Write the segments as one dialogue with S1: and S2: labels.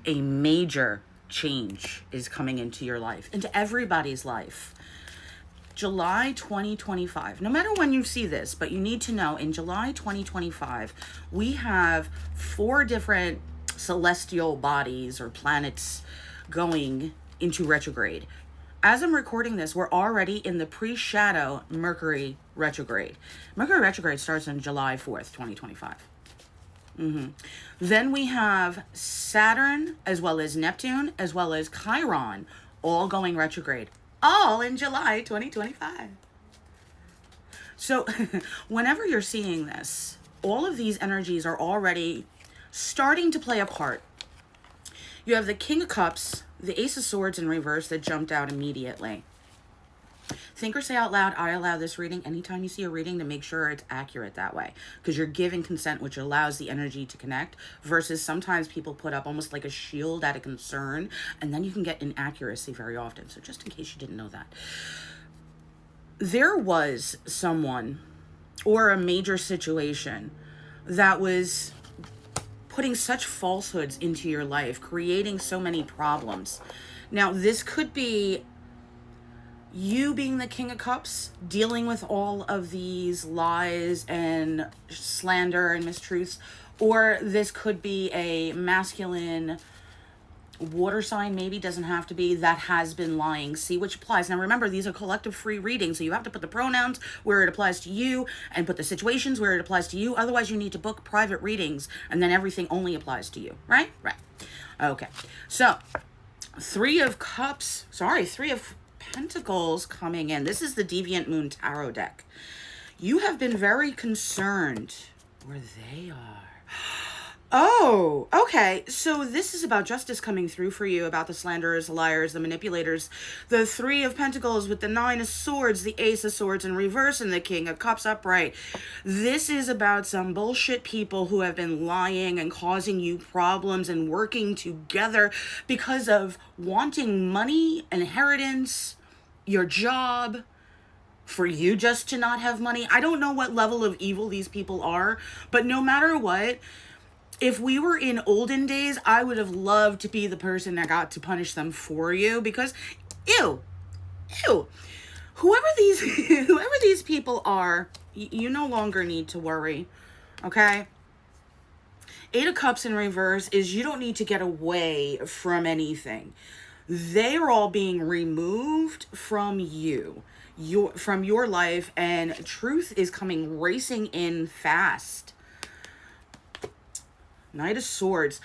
S1: a major change is coming into your life, into everybody's life. July 2025, no matter when you see this, but you need to know in July 2025, we have 4 different celestial bodies or planets going into retrograde. As I'm recording this, we're already in the pre-shadow Mercury retrograde. Mercury retrograde starts on July 4th, 2025. Then we have Saturn, as well as Neptune, as well as Chiron, all going retrograde. All in July 2025. So whenever you're seeing this, all of these energies are already starting to play a part. You have the King of Cups, the Ace of Swords in reverse that jumped out immediately. Think or say out loud, I allow this reading. Anytime you see a reading, to make sure it's accurate that way, because you're giving consent, which allows the energy to connect, versus sometimes people put up almost like a shield out of concern, and then you can get inaccuracy very often. So just in case you didn't know that. There was someone or a major situation that was putting such falsehoods into your life, creating so many problems. Now, this could be you being the King of Cups, dealing with all of these lies and slander and mistruths, or this could be a masculine water sign, maybe, doesn't have to be, that has been lying. See which applies. Now remember, these are collective free readings, so you have to put the pronouns where it applies to you and put the situations where it applies to you. Otherwise, you need to book private readings, and then everything only applies to you, right? Right. Okay. So, Three of Pentacles coming in. This is the Deviant Moon Tarot deck. You have been very concerned, or they are. Oh, okay. So this is about justice coming through for you, about the slanderers, the liars, the manipulators. The Three of Pentacles with the Nine of Swords, the Ace of Swords in reverse, and the King of Cups upright. This is about some bullshit people who have been lying and causing you problems and working together because of wanting money, inheritance, your job, for you just to not have money. I don't know what level of evil these people are, but no matter what, if we were in olden days, I would have loved to be the person that got to punish them for you, because ew, whoever these people are, you no longer need to worry. Okay? Eight of Cups in reverse is you don't need to get away from anything. They are all being removed from from your life, and truth is coming racing in fast. Knight of Swords.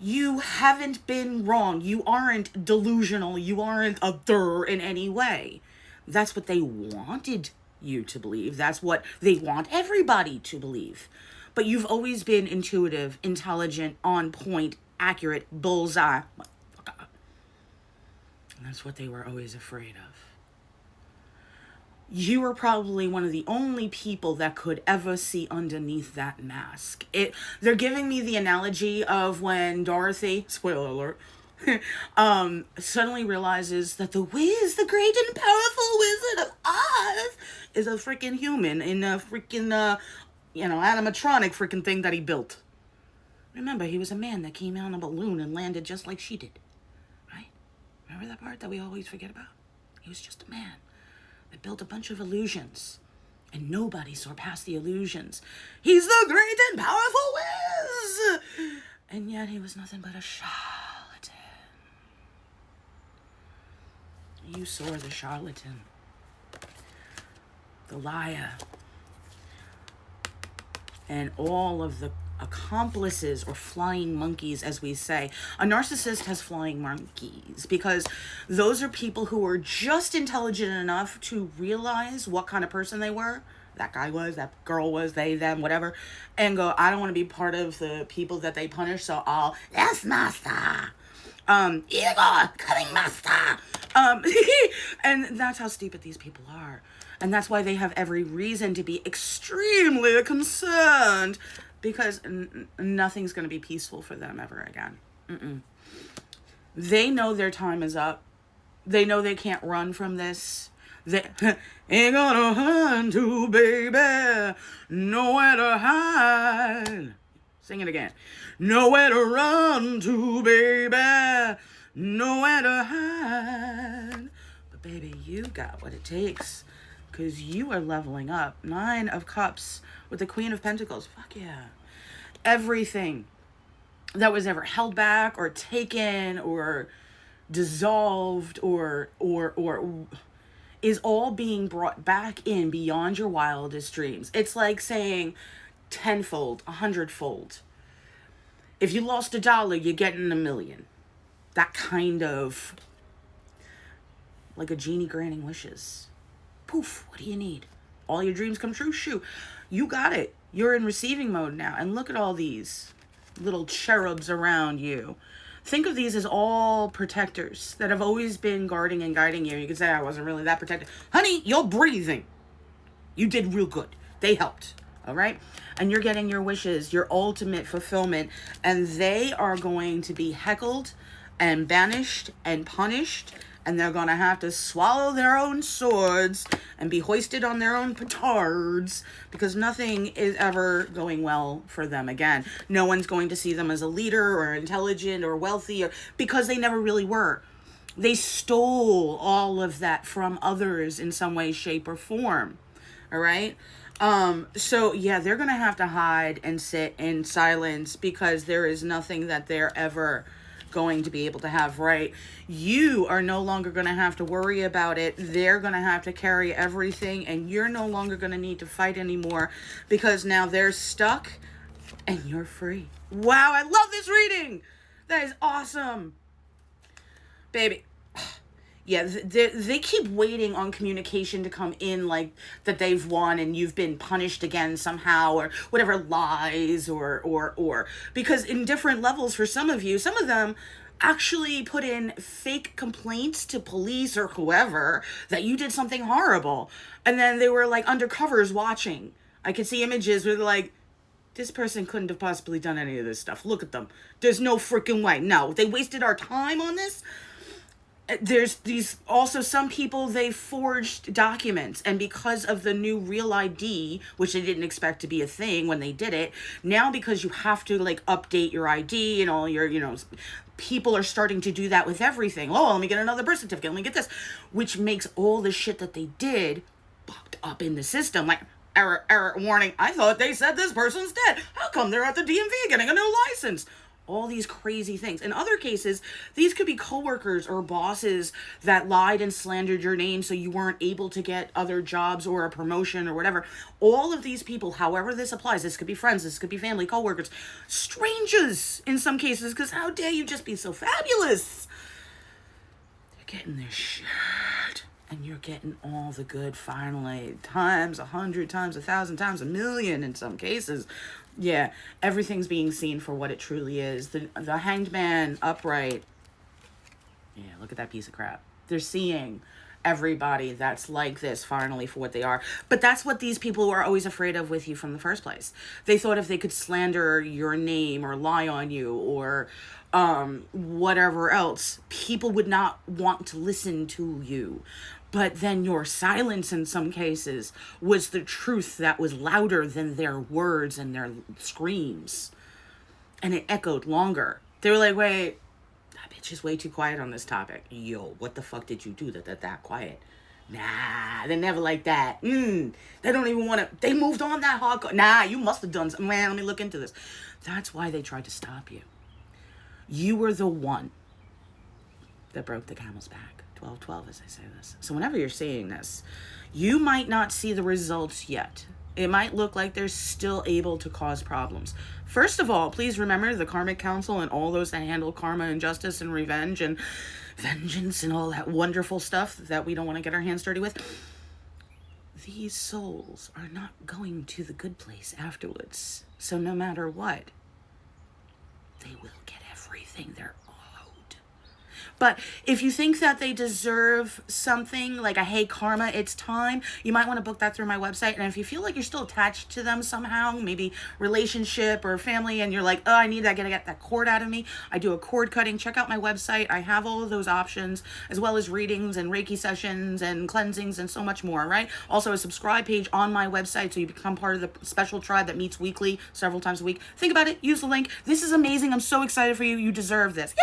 S1: You haven't been wrong. You aren't delusional. You aren't a in any way. That's what they wanted you to believe. That's what they want everybody to believe. But you've always been intuitive, intelligent, on point, accurate, bullseye. And that's what they were always afraid of. You were probably one of the only people that could ever see underneath that mask. They're giving me the analogy of when Dorothy, spoiler alert, suddenly realizes that the great and powerful Wizard of Oz is a freaking human in a freaking, animatronic freaking thing that he built. Remember, he was a man that came out on a balloon and landed just like she did. Right? Remember that part that we always forget about? He was just a man that built a bunch of illusions, and nobody saw past the illusions. He's the great and powerful Wiz! And yet he was nothing but a charlatan. You saw the charlatan, the liar, and all of the accomplices, or flying monkeys, as we say. A narcissist has flying monkeys because those are people who are just intelligent enough to realize what kind of person they were. That guy was, that girl was, they, them, whatever, and go, I don't want to be part of the people that they punish, so yes, master. Igor, cutting master. And that's how stupid these people are. And that's why they have every reason to be extremely concerned, because nothing's going to be peaceful for them ever again. They know their time is up. They know they can't run from this. They ain't gonna run to, baby, nowhere to hide. Sing it again. Nowhere to run to, baby. Nowhere to hide. But baby, you got what it takes. Because you are leveling up. 9 of Cups with the Queen of Pentacles. Fuck yeah. Everything that was ever held back or taken or dissolved or is all being brought back in beyond your wildest dreams. It's like saying tenfold, 100-fold. If you lost $1, you're getting $1 million. That kind of, like a genie granting wishes. Poof, what do you need? All your dreams come true? Shoo. You got it. You're in receiving mode now. And look at all these little cherubs around you. Think of these as all protectors that have always been guarding and guiding you. You can say, I wasn't really that protected. Honey, you're breathing. You did real good. They helped. All right? And you're getting your wishes, your ultimate fulfillment. And they are going to be heckled and banished and punished. And they're going to have to swallow their own swords and be hoisted on their own petards, because nothing is ever going well for them again. No one's going to see them as a leader or intelligent or wealthy, because they never really were. They stole all of that from others in some way, shape, or form. All right? So yeah, they're going to have to hide and sit in silence, because there is nothing that they're ever going to be able to have, right? You are no longer going to have to worry about it. They're going to have to carry everything, and you're no longer going to need to fight anymore, because now they're stuck and you're free. Wow, I love this reading. That is awesome. Baby. Yeah, they keep waiting on communication to come in, like that they've won and you've been punished again somehow, or whatever, lies or because in different levels for some of you, some of them actually put in fake complaints to police or whoever that you did something horrible. And then they were like undercovers watching. I could see images where they're like, this person couldn't have possibly done any of this stuff. Look at them. There's no freaking way. No, they wasted our time on this. There's these also some people, they forged documents, and because of the new Real ID, which they didn't expect to be a thing when they did it, now because you have to like update your ID and all your, people are starting to do that with everything. Oh, let me get another birth certificate, let me get this, which makes all the shit that they did fucked up in the system. Like, error, warning, I thought they said this person's dead. How come they're at the DMV getting a new license? All these crazy things. In other cases, these could be coworkers or bosses that lied and slandered your name so you weren't able to get other jobs or a promotion or whatever. All of these people, however this applies, this could be friends, this could be family, coworkers, strangers in some cases, because how dare you just be so fabulous? They're getting their shit, and you're getting all the good finally, times 100, times 1,000, times 1,000,000 in some cases. Yeah, everything's being seen for what it truly is. The Hanged Man upright. Yeah, look at that piece of crap. They're seeing everybody that's like this finally for what they are. But that's what these people were always afraid of with you from the first place. They thought if they could slander your name or lie on you or whatever else, people would not want to listen to you. But then your silence in some cases was the truth that was louder than their words and their screams. And it echoed longer. They were like, wait, that bitch is way too quiet on this topic. Yo, what the fuck did you do that quiet? Nah, they're never like that. They don't even want to, they moved on that hardcore. Nah, you must have done something. Man, let me look into this. That's why they tried to stop you. You were the one that broke the camel's back. 12-12 as I say this. So whenever you're seeing this, you might not see the results yet. It might look like they're still able to cause problems. First of all, please remember the Karmic Council and all those that handle karma and justice and revenge and vengeance and all that wonderful stuff that we don't want to get our hands dirty with. These souls are not going to the good place afterwards. So no matter what, they will get everything they're owed. But if you think that they deserve something like a hey karma, it's time, you might want to book that through my website. And if you feel like you're still attached to them somehow, maybe relationship or family, and you're like, oh, I need that, gotta get that cord out of me, I do a cord cutting. Check out my website. I have all of those options, as well as readings and Reiki sessions and cleansings and so much more, right? Also a subscribe page on my website, so you become part of the special tribe that meets weekly, several times a week. Think about it, use the link. This is amazing. I'm so excited for you. You deserve this.